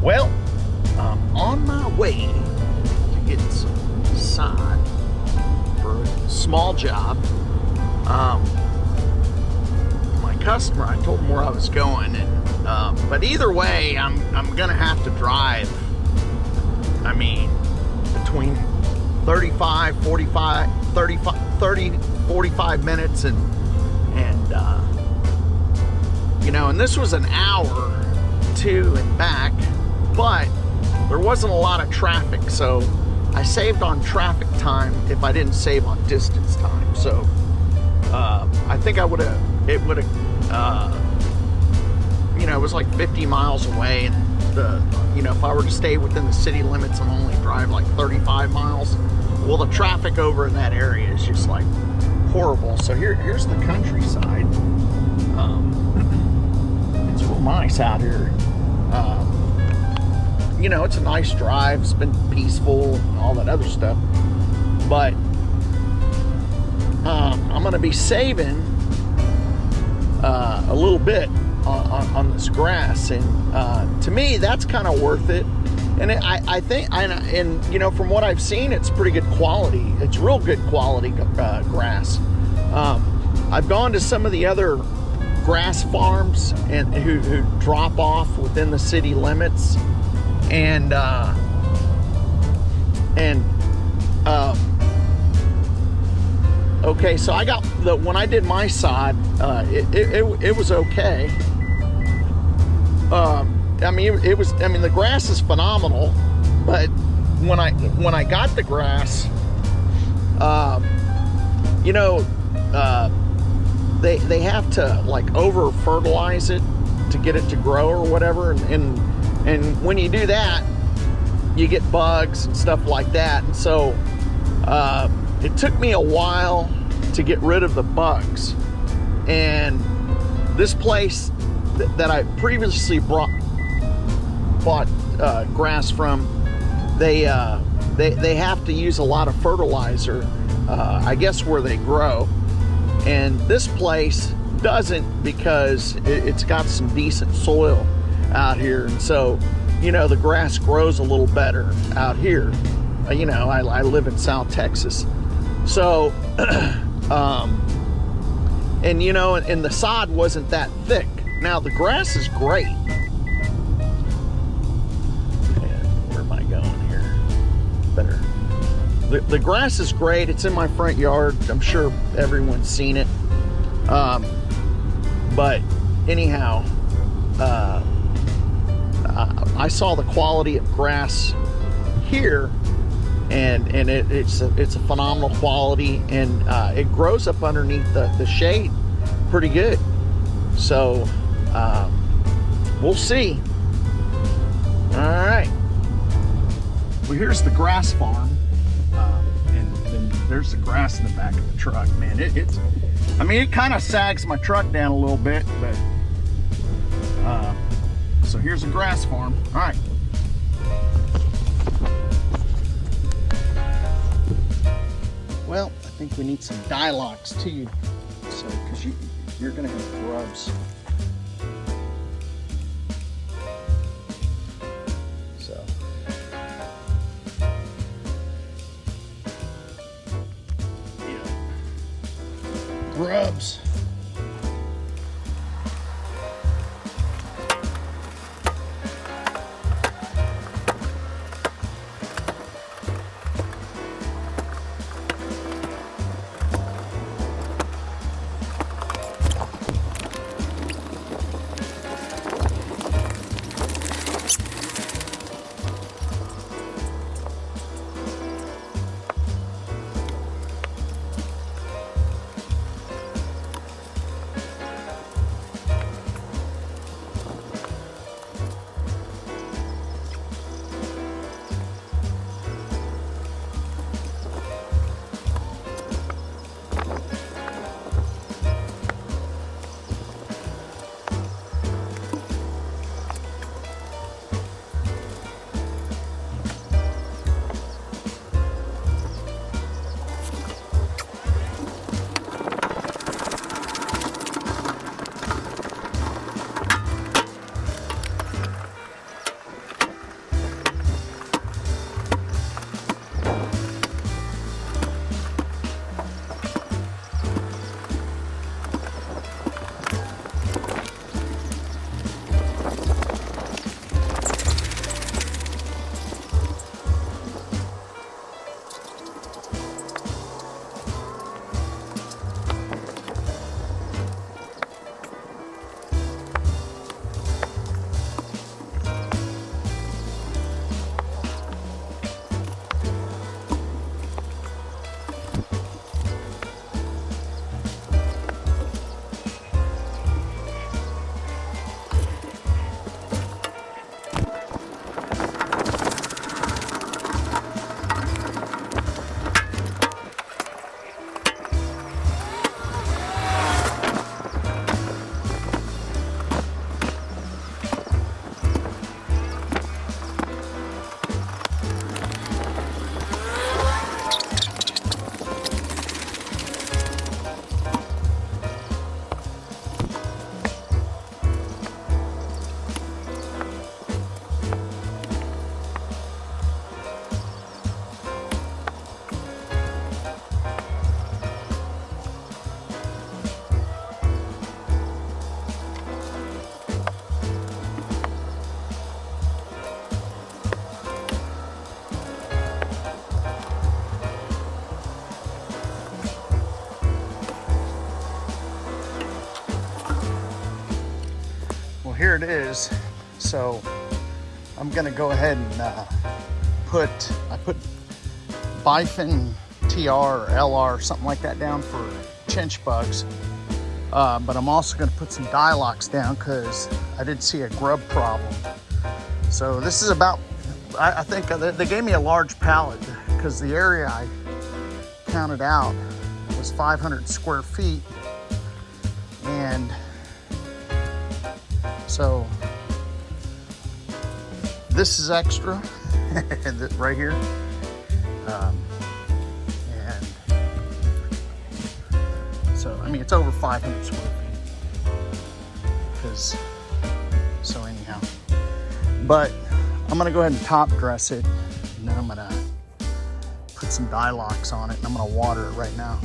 Well, I'm on my way to get some sod for a small job. My customer, I told him where I was going, and but either way, I'm gonna have to drive. I mean, between 35, 45, 30, 45 minutes, and you know, and this was an hour to and back, but there wasn't a lot of traffic, so I saved on traffic time if I didn't save on distance time. So I think it would have, you know, it was like 50 miles away, and you know, if I were to stay within the city limits and only drive like 35 miles, well, the traffic over in that area is just like horrible. So here's the countryside. It's real nice out here. You know, it's a nice drive. It's been peaceful and all that other stuff. But I'm going to be saving a little bit on this grass, and to me, that's kind of worth it. And I think, and you know, from what I've seen, it's pretty good quality. It's real good quality grass. I've gone to some of the other grass farms and who drop off within the city limits, and okay, so I got when I did my sod, it was okay. I mean, the grass is phenomenal, but when I got the grass, you know, they have to like over fertilize it to get it to grow or whatever, and when you do that, you get bugs and stuff like that. And so it took me a while to get rid of the bugs. And this place that I previously bought grass from, they have to use a lot of fertilizer, I guess, where they grow. And this place doesn't, because it's got some decent soil out here. And so, you know, the grass grows a little better out here. You know, I live in South Texas. So, and you know, and the sod wasn't that thick. Now the grass is great. Where am I going here? Better. The grass is great. It's in my front yard. I'm sure everyone's seen it. But anyhow, I saw the quality of grass here, and it's a phenomenal quality, and it grows up underneath the shade pretty good. So we'll see. All right. Well, here's the grass farm, and then there's the grass in the back of the truck. Man, I mean, it kind of sags my truck down a little bit, but so here's a grass farm. All right. Well, I think we need some dialogues too, so because you're gonna have grubs. So yeah, grubs. is. So I'm gonna go ahead and I put Bifin TR or LR, something like that, down for chinch bugs. But I'm also gonna put some Dialox down because I did see a grub problem. So this is about, I think they gave me a large pallet because the area I counted out was 500 square feet. And so this is extra right here. And so, I mean, it's over 500 square feet. Because, so anyhow. But I'm gonna go ahead and top dress it, and then I'm gonna put some Dialox on it, and I'm gonna water it right now.